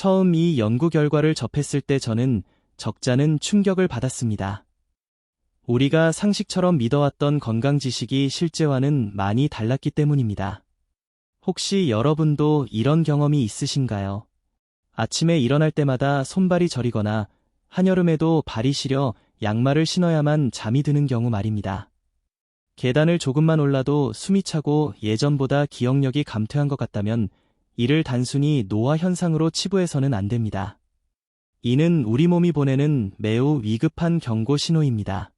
처음 이 연구 결과를 접했을 때 저는 적잖은 충격을 받았습니다. 우리가 상식처럼 믿어왔던 건강 지식이 실제와는 많이 달랐기 때문입니다. 혹시 여러분도 이런 경험이 있으신가요? 아침에 일어날 때마다 손발이 저리거나 한여름에도 발이 시려 양말을 신어야만 잠이 드는 경우 말입니다. 계단을 조금만 올라도 숨이 차고 예전보다 기억력이 감퇴한 것 같다면 이를 단순히 노화 현상으로 치부해서는 안 됩니다. 이는 우리 몸이 보내는 매우 위급한 경고 신호입니다.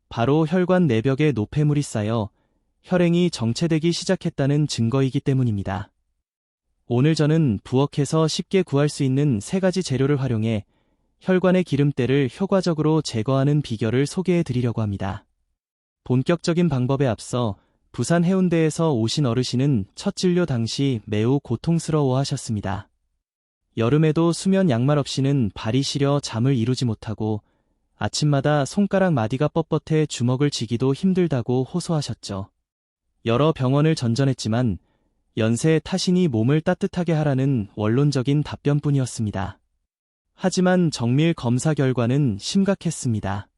바로 혈관 내벽에 노폐물이 쌓여 혈행이 정체되기 시작했다는 증거이기 때문입니다. 오늘 저는 부엌에서 쉽게 구할 수 있는 3가지 재료를 활용해 혈관의 기름때를 효과적으로 제거하는 비결을 소개해 드리려고 합니다. 본격적인 방법에 앞서 부산 해운대에서 오신 어르신은 첫 진료 당시 매우 고통스러워 하셨습니다. 여름에도 수면 양말 없이는 발이 시려 잠을 이루지 못하고 아침마다 손가락 마디가 뻣뻣해 주먹을 쥐기도 힘들다고 호소하셨죠. 여러 병원을 전전했지만 연세의 탓이니 몸을 따뜻하게 하라는 원론적인 답변뿐이었습니다. 하지만 정밀 검사 결과는 심각했습니다.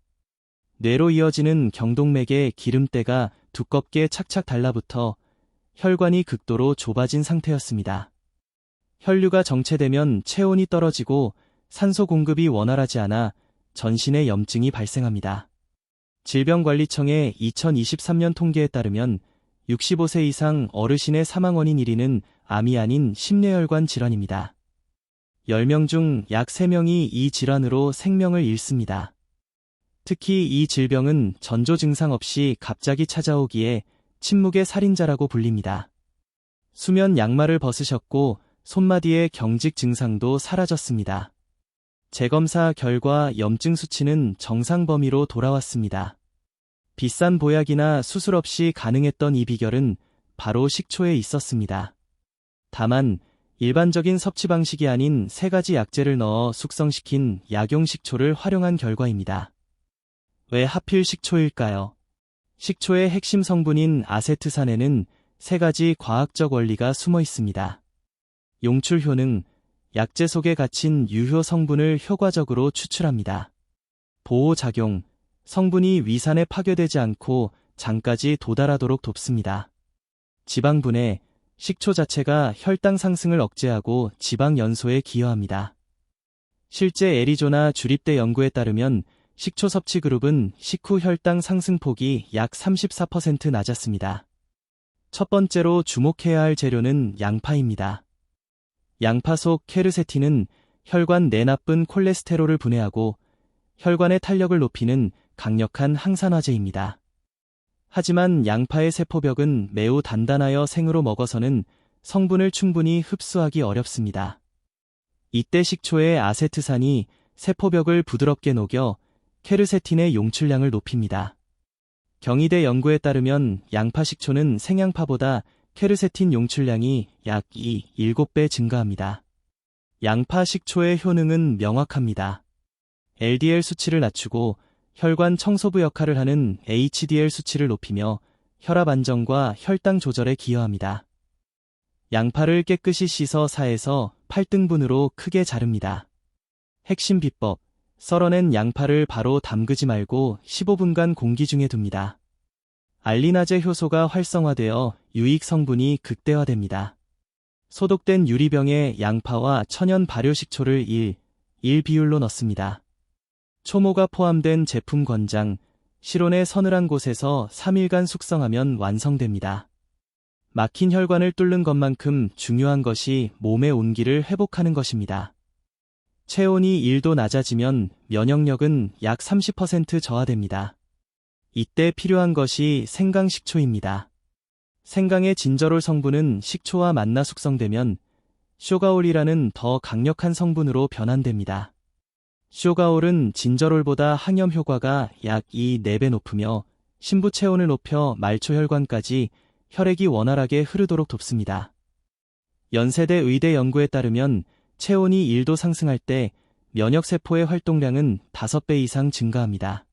뇌로 이어지는 경동맥에 기름때가 두껍게 착착 달라붙어 혈관이 극도로 좁아진 상태였습니다. 혈류가 정체되면 체온이 떨어지고 산소 공급이 원활하지 않아 전신에 염증이 발생합니다. 질병관리청의 2023년 통계에 따르면 65세 이상 어르신의 사망 원인 1위는 암이 아닌 심뇌혈관 질환입니다. 10명 중 약 3명이 이 질환으로 생명을 잃습니다. 특히 이 질병은 전조 증상 없이 갑자기 찾아오기에 침묵의 살인자라고 불립니다. 수면 양말을 벗으셨고 손마디의 경직 증상도 사라졌습니다. 재검사 결과 염증 수치는 정상 범위로 돌아왔습니다. 비싼 보약이나 수술 없이 가능했던 이 비결은 바로 식초에 있었습니다. 다만 일반적인 섭취 방식이 아닌 3가지 약재를 넣어 숙성시킨 약용 식초를 활용한 결과입니다. 왜 하필 식초일까요? 식초의 핵심 성분인 아세트산에는 3가지 과학적 원리가 숨어 있습니다. 용출 효능, 약재 속에 갇힌 유효 성분을 효과적으로 추출합니다. 보호작용, 성분이 위산에 파괴되지 않고 장까지 도달하도록 돕습니다. 지방분해, 식초 자체가 혈당 상승을 억제하고 지방 연소에 기여합니다. 실제 애리조나 주립대 연구에 따르면 식초 섭취 그룹은 식후 혈당 상승폭이 약 34% 낮았습니다. 첫 번째로 주목해야 할 재료는 양파입니다. 양파 속 케르세틴은 혈관 내 나쁜 콜레스테롤을 분해하고 혈관의 탄력을 높이는 강력한 항산화제입니다. 하지만 양파의 세포벽은 매우 단단하여 생으로 먹어서는 성분을 충분히 흡수하기 어렵습니다. 이때 식초의 아세트산이 세포벽을 부드럽게 녹여 케르세틴의 용출량을 높입니다. 경희대 연구에 따르면 양파 식초는 생양파보다 케르세틴 용출량이 약 7배 증가합니다. 양파 식초의 효능은 명확합니다. LDL 수치를 낮추고 혈관 청소부 역할을 하는 HDL 수치를 높이며 혈압 안정과 혈당 조절에 기여합니다. 양파를 깨끗이 씻어 4에서 8등분으로 크게 자릅니다. 핵심 비법, 썰어낸 양파를 바로 담그지 말고 15분간 공기 중에 둡니다. 알리나제 효소가 활성화되어 유익 성분이 극대화됩니다. 소독된 유리병에 양파와 천연 발효식초를 1 비율로 넣습니다. 초모가 포함된 제품 권장, 실온의 서늘한 곳에서 3일간 숙성하면 완성됩니다. 막힌 혈관을 뚫는 것만큼 중요한 것이 몸의 온기를 회복하는 것입니다. 체온이 1도 낮아지면 면역력은 약 30% 저하됩니다. 이때 필요한 것이 생강식초입니다. 생강의 진저롤 성분은 식초와 만나 숙성되면 쇼가올이라는 더 강력한 성분으로 변환됩니다. 쇼가올은 진저롤보다 항염 효과가 약 4배 높으며 심부 체온을 높여 말초혈관까지 혈액이 원활하게 흐르도록 돕습니다. 연세대 의대 연구에 따르면 체온이 1도 상승할 때 면역세포의 활동량은 5배 이상 증가합니다.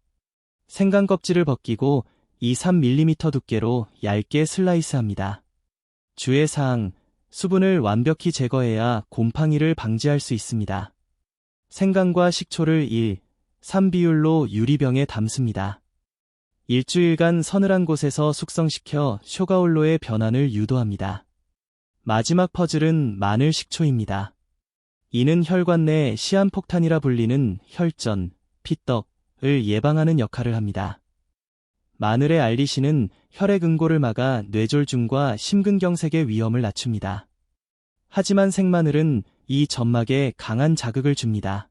생강 껍질을 벗기고 2-3mm 두께로 얇게 슬라이스합니다. 주의사항, 수분을 완벽히 제거해야 곰팡이를 방지할 수 있습니다. 생강과 식초를 1, 3 비율로 유리병에 담습니다. 일주일간 서늘한 곳에서 숙성시켜 쇼가올로의 변환을 유도합니다. 마지막 퍼즐은 마늘 식초입니다. 이는 혈관 내 시한폭탄이라 불리는 혈전, 피떡을 예방하는 역할을 합니다. 마늘의 알리신은 혈액 응고를 막아 뇌졸중과 심근경색의 위험을 낮춥니다. 하지만 생마늘은 이 점막에 강한 자극을 줍니다.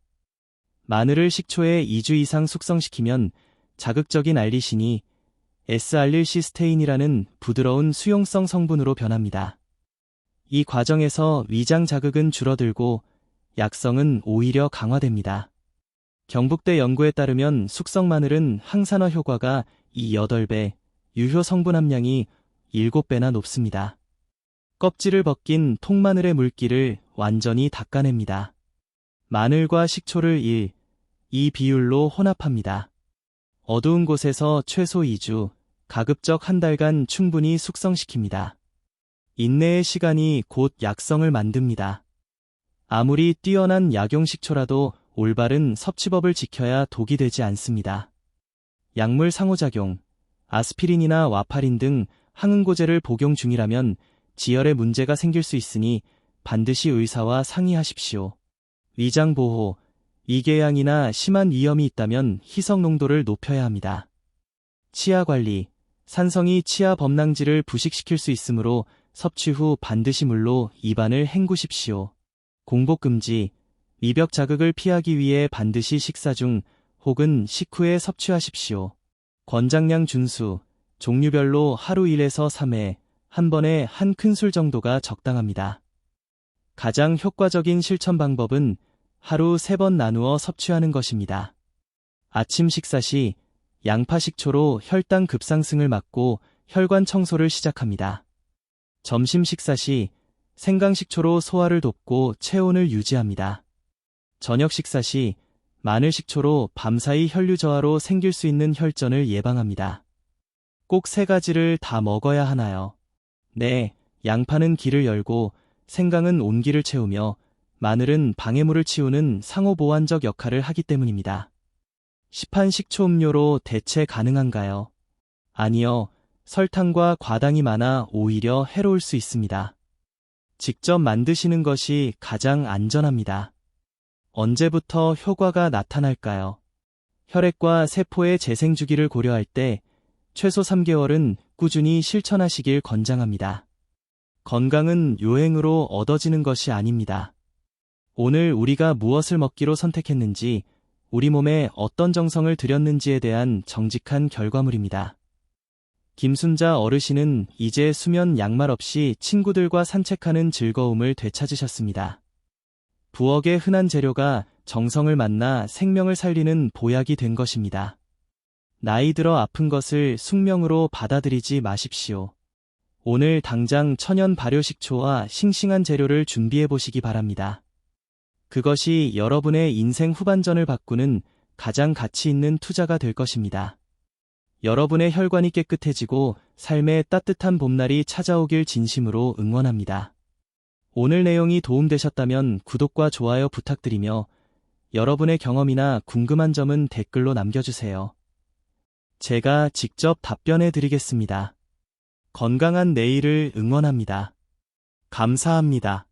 마늘을 식초에 2주 이상 숙성시키면 자극적인 알리신이 S알릴시스테인이라는 부드러운 수용성 성분으로 변합니다. 이 과정에서 위장 자극은 줄어들고 약성은 오히려 강화됩니다. 경북대 연구에 따르면 숙성 마늘은 항산화 효과가 8배, 유효 성분 함량이 7배나 높습니다. 껍질을 벗긴 통마늘의 물기를 완전히 닦아냅니다. 마늘과 식초를 1, 2 비율로 혼합합니다. 어두운 곳에서 최소 2주, 가급적 1달간 충분히 숙성시킵니다. 인내의 시간이 곧 약성을 만듭니다. 아무리 뛰어난 약용식초라도 올바른 섭취법을 지켜야 독이 되지 않습니다. 약물 상호작용, 아스피린이나 와파린 등 항응고제를 복용 중이라면 지혈에 문제가 생길 수 있으니 반드시 의사와 상의하십시오. 위장 보호, 위궤양이나 심한 위염이 있다면 희석 농도를 높여야 합니다. 치아 관리, 산성이 치아 범랑지를 부식시킬 수 있으므로 섭취 후 반드시 물로 입안을 헹구십시오. 공복 금지, 위벽 자극을 피하기 위해 반드시 식사 중 혹은 식후에 섭취하십시오. 권장량 준수, 종류별로 하루 1에서 3회, 한 번에 한 큰술 정도가 적당합니다. 가장 효과적인 실천 방법은 하루 3번 나누어 섭취하는 것입니다. 아침 식사 시 양파 식초로 혈당 급상승을 막고 혈관 청소를 시작합니다. 점심 식사 시 생강 식초로 소화를 돕고 체온을 유지합니다. 저녁 식사 시 마늘 식초로 밤사이 혈류 저하로 생길 수 있는 혈전을 예방합니다. 꼭 3가지를 다 먹어야 하나요? 네, 양파는 기를 열고 생강은 온기를 채우며 마늘은 방해물을 치우는 상호보완적 역할을 하기 때문입니다. 시판 식초 음료로 대체 가능한가요? 아니요, 설탕과 과당이 많아 오히려 해로울 수 있습니다. 직접 만드시는 것이 가장 안전합니다. 언제부터 효과가 나타날까요? 혈액과 세포의 재생 주기를 고려할 때 최소 3개월은 꾸준히 실천하시길 권장합니다. 건강은 요행으로 얻어지는 것이 아닙니다. 오늘 우리가 무엇을 먹기로 선택했는지, 우리 몸에 어떤 정성을 들였는지에 대한 정직한 결과물입니다. 김순자 어르신은 이제 수면 양말 없이 친구들과 산책하는 즐거움을 되찾으셨습니다. 부엌의 흔한 재료가 정성을 만나 생명을 살리는 보약이 된 것입니다. 나이 들어 아픈 것을 숙명으로 받아들이지 마십시오. 오늘 당장 천연 발효식초와 싱싱한 재료를 준비해 보시기 바랍니다. 그것이 여러분의 인생 후반전을 바꾸는 가장 가치 있는 투자가 될 것입니다. 여러분의 혈관이 깨끗해지고 삶의 따뜻한 봄날이 찾아오길 진심으로 응원합니다. 오늘 내용이 도움되셨다면 구독과 좋아요 부탁드리며 여러분의 경험이나 궁금한 점은 댓글로 남겨주세요. 제가 직접 답변해 드리겠습니다. 건강한 내일을 응원합니다. 감사합니다.